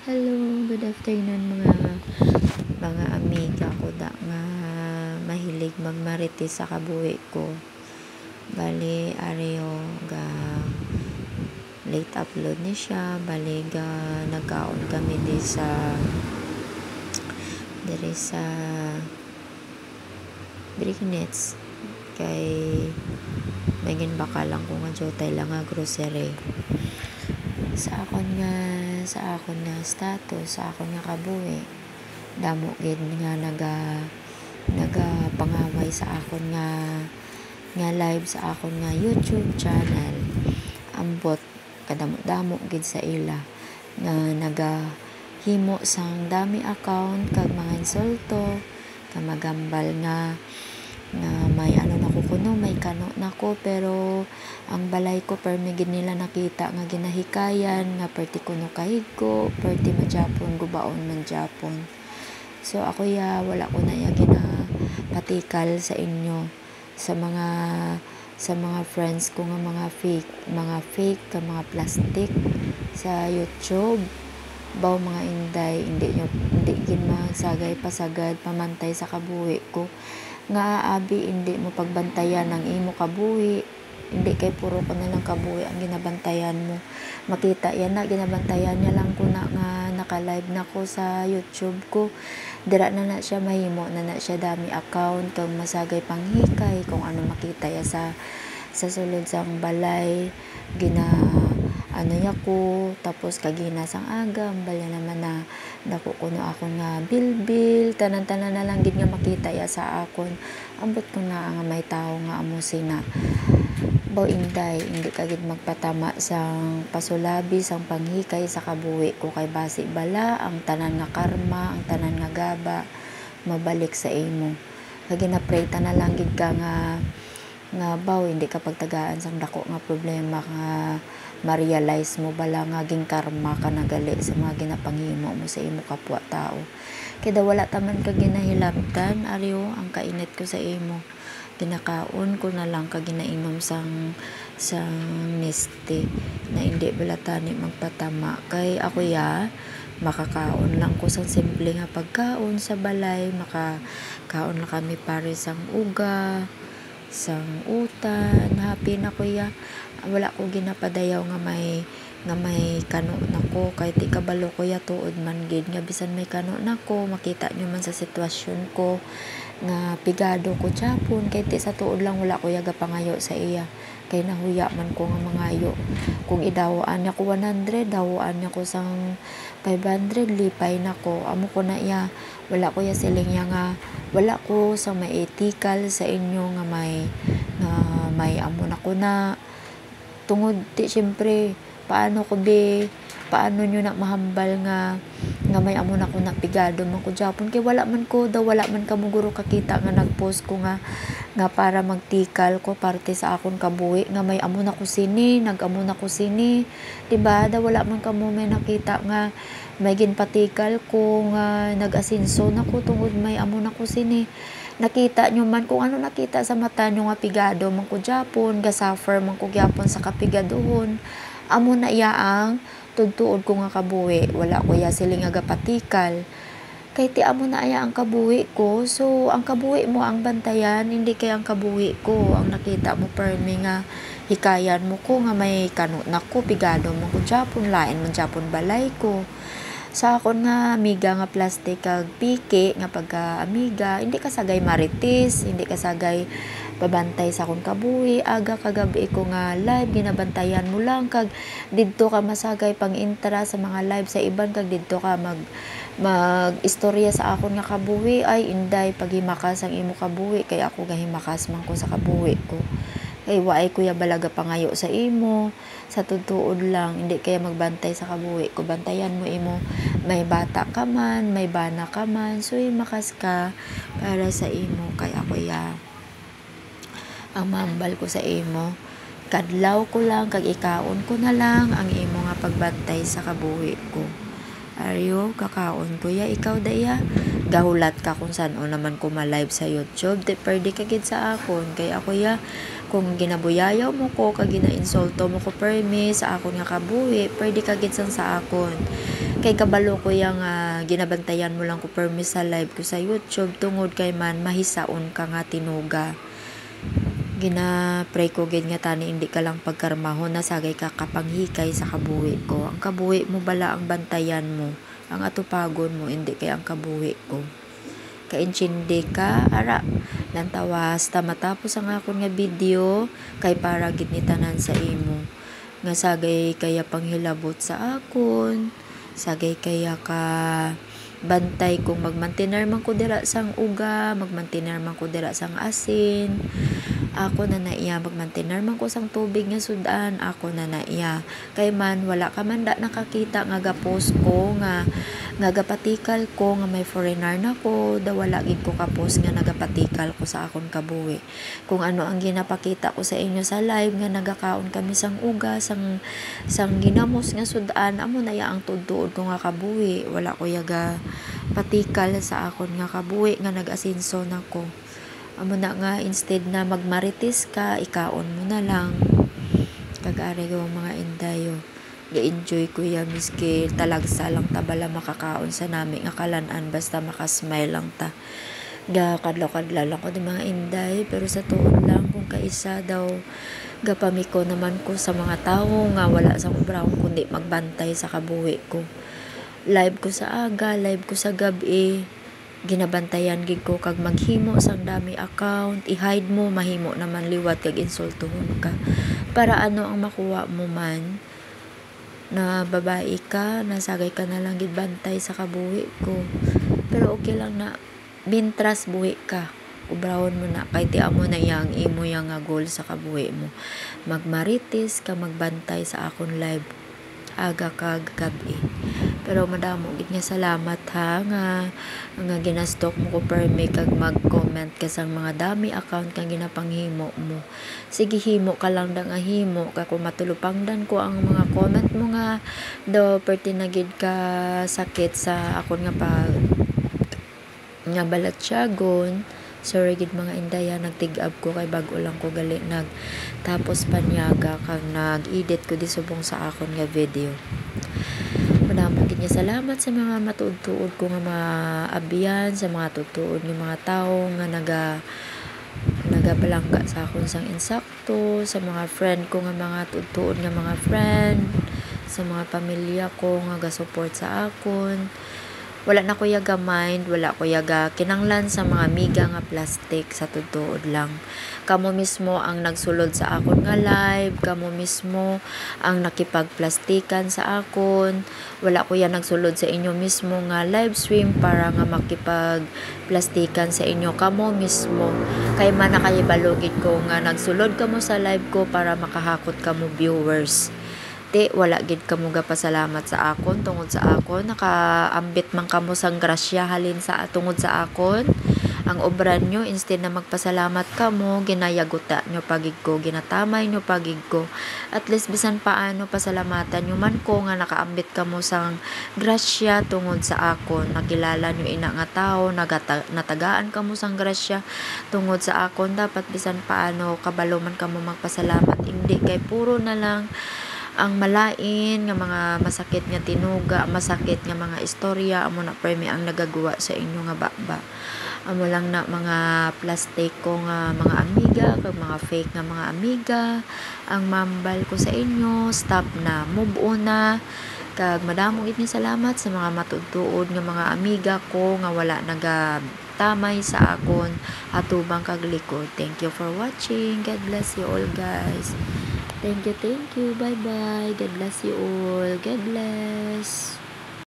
Hello, good afternoon mga amiga ko da nga mahilig magmarites sa kabuhi ko. Bali areo ga late upload ni siya, bali ga nagkaon kami diri sa Brignets kay magin bakalang ko nga jotay lang nga grocery. Sa akon nga status, sa akon nga kabuhi, damo gid nga nagapangaway sa akon nga live sa akon nga YouTube channel. Ambot kadamo-damo gid sa ila nga nagahimo sang dami account kag mga insulto kag magambal nga may nako kuno, may kano nako, pero ang balay ko permi gid nila nakita nga ginahikayan nga perti kuno kahigko, perti madyapon gubaon man Japon. So ako wala ko na ginapatikal sa inyo sa mga friends ko nga mga fake ka mga plastic sa YouTube. Baw mga inday, hindi gid magsagay pasagad pamantay sa kabuhi ko nga abi hindi mo pagbantayan ang imo kabuhi, hindi kay puro ko na lang kabuhi ang ginabantayan mo. Makita yan na ginabantayan niya lang ko na nga naka-live na ko sa YouTube ko, dira na siya mahimo na siya dami account kag masagay panghikay kung ano makita ya sa sulod sang balay niya ko, tapos kagina sang aga balya naman na dako kuno ako nga bilbil tanan na lang gid nga makita ya sa akon. Ambot ko na nga may tao nga amo sina baw inday, hindi ka gid magpatama sang pasulabi sang panghikay sa kabuhi ko kay basi bala ang tanan nga karma, ang tanan nga gaba mabalik sa imo. Kag ginapray ta na lang gid ka nga baw hindi ka pagtagaan sang dako nga problema nga ma-realize mo bala nga ging karma ka nagali sa mga ginapanghimo mo sa imo kapwa tao. Kaya wala taman ka ginahilabtan ariyo ang kainit ko sa imo. Ginakaon ko na lang ka ginainom sang neste na hindi bala tani magpatama. Kay ako makakaon lang ko sang simple nga pagkaon sa balay, makakaon lang kami pare sang uga, sang utan, happy na ko wala ko ginapadayaw nga may kano nako, kay ti kabalo ko tuod man gid nga bisan may kano nako makita nyo man sa sitwasyon ko nga pigado ko Japon, kay ti sa tuod lang wala ko gapangayo sa iya kay nahuya man ko nga mangayo. Kung idawaan niya ko 100, dawaan niya ko sang 500, lipay nako amo ko na wala ko siling nga wala ko sa may ethical sa inyo nga may amo na ko na tungod ti syempre paano nyo na mahambal nga may amo na ko napigado man ko Japon, kay wala man kamuguro kakita nga nagpost ko nga para magtikal ko parte sa akon kabuhi nga may amo na ko sini, nagamo na ko sini, diba? Wala man kamo may nakita nga may ginpatikal ko nga nag-asinso na ko tungod may amo na ko sini. Nakita nyo man kung ano nakita sa mata nyo nga pigado man ko Japon, ga-suffer man ko gyapon sa kapigadohon. Amo na ang tudtuod ko nga kabuhi, wala ko siling nga gapatikal. Kay ti amo na ang kabuhi ko, so ang kabuhi mo ang bantayan, hindi kay ang kabuhi ko ang nakita mo permi nga hikayan mo ko nga may kano nako pigado man ko Japon, lain man Japon balay ko. Sa akon nga amiga nga plastic kag piki nga pagka-amiga, hindi kasagay marites, hindi kasagay babantay sa akong kabuhi, aga kagabi ko nga live ginabantayan mo lang kag didto ka masagay pang-intra sa mga live sa iban kag didto ka mag-istorya sa akon nga kabuhi. Ay inday, paghimakas ang imo kabuhi kay ako gahimakas man ko sa kabuhi ko. Kay waay kuya balaga pangayo sa imo, sa tutuod lang hindi kaya magbantay sa kabuhi ko, bantayan mo imo, may bata ka man, may bana ka man, so makas ka para sa imo. Kay ako ang mambal ko sa imo, kadlaw ko lang kag ikaon ko na lang ang imo nga pagbantay sa kabuhi ko. Aryo, kakaon kuya, ikaw daya. Gahulat ka kung saan o naman ko ma-live sa YouTube. Pwede ka gid sa akon. Kay ako ya, kung ginabuyayaw mo ko, kag gina-insulto mo ko permi sa akon nga kabuhi, pwede ka gid sa akon. Kay kabalo ko yang ginabantayan mo lang ko permi sa live ko sa YouTube, tungod kay man mahisaon ka nga tinuga. Gina-pray ko gid nga tani hindi ka lang pagkarmahon na sagay ka kapanghikay sa kabuhi ko. Ang kabuhi mo bala ang bantayan mo, ang atupagon mo, hindi kay ang kabuhi ko. Kainchindi ka, ara, lantawas, matapos ang akon nga video, kay para gid ni tanan sa imo. Nga sagay kaya panghilabot sa akon, sagay kaya ka bantay kung magmantiner man ko dira sang uga, magmantiner man ko dira sang asin. Ako na naiya magmantiner man ko sang tubig nga sudan, ako na naiya. Kay man wala ka man da nakakita nga gapost ko nga nagapatikal ko nga may foreigner na ko, da wala gid ko kapos nga nagapatikal ko sa akon kabuhi. Kung ano ang ginapakita ko sa inyo sa live nga nagakaon kami sang uga, sang ginamos nga sudan, amo na ya ang tudtuod ko nga kabuhi. Wala ko yaga patikal sa akon nga kabuhi nga nag-asinso na ko. Amo na nga, instead na magmarites ka, ikaon mo na lang. Kag-ari ko mga indayo. Ga-enjoy ko ya, miski talagsa lang ta bala makakaon sa nami nga kalanan, basta makasmile lang ta. Kadlaw-kadlaw lang ko di mga inday, pero sa tuon lang kung kaisa daw gapamiko naman ko sa mga tao nga wala sa brown kundi magbantay sa kabuhi ko. Live ko sa aga, live ko sa gabi, ginabantayan gid ko kag maghimo sang dami account, i-hide mo, mahimo naman liwat kag insultohon ka. Para ano ang makuha mo man na babae ka, nasagay ka na lang gid bantay sa kabuhi ko. Pero okay lang na bintras buhi ka. Ubrahon mo na kay ti amo na yang imo yang nga goal sa kabuhi mo. Magmarites ka, magbantay sa akon live aga kag gabi. Pero madamo gid nga salamat ha nga ginastok mo ko permi kag mag-comment ka sang mga dami account kang ginapanghimo mo. Sige himo ka lang da nga himo kay kung matulupangdan ko ang mga comment mo nga do perti na gid ka sakit sa akon nga pag nga balatsyagon. Sorry gid mga indaya, nagtig-up ko kay bag-o lang ko gali tapos panyaga kag nag-edit ko di subong sa akon nga video. Madamo gid nga salamat sa mga matuod-tuod ko nga mga abyan, sa mga tutuod nga mga tawo nga nagapalangga sa akon sang insakto, sa mga friend ko nga mga tuod-tuod nga mga friend, sa mga pamilya ko nga ga-support sa akon. Wala na ko yaga mind, wala ko yaga kinanglan sa mga miga nga plastic, sa tutuod lang. Kamo mismo ang nagsulod sa akon nga live, kamo mismo ang nakipagplastikan sa akon. Wala ko yan nagsulod sa inyo mismo nga live stream para nga makipagplastikan sa inyo, kamo mismo. Kay man nakayibalogid ko nga nagsulod kamo sa live ko para makahakot kamo viewers. Wala gid kamo gapasalamat sa akon tungod sa akon, nakaambit man kamo sang grasya halin sa tungod sa akon. Ang obran nyo, instead na magpasalamat kamo, ginayaguta nyo pagig ko, ginatamay nyo pagig ko. At least bisan paano pasalamatan nyo man ko nga nakaambit kamo sang grasya tungod sa akon. Nakilala nyo ina nga tao, natagaan kamo sang grasya tungod sa akon. Dapat bisan paano kabalo man kamo magpasalamat, hindi kay puro na lang ang malain nga mga masakit nga tinuga, masakit nga mga istorya, amo na premi ang nagagawa sa inyo nga baba. Amo lang na mga plastic ko nga mga amiga, kag mga fake nga mga amiga, ang mambal ko sa inyo, stop na, move on na. Kag madamo gid ni salamat sa mga matutuod nga mga amiga ko nga wala nagatamay sa akon atubang kag likod. Thank you for watching. God bless you all guys. Thank you. Bye-bye. God bless you all. God bless.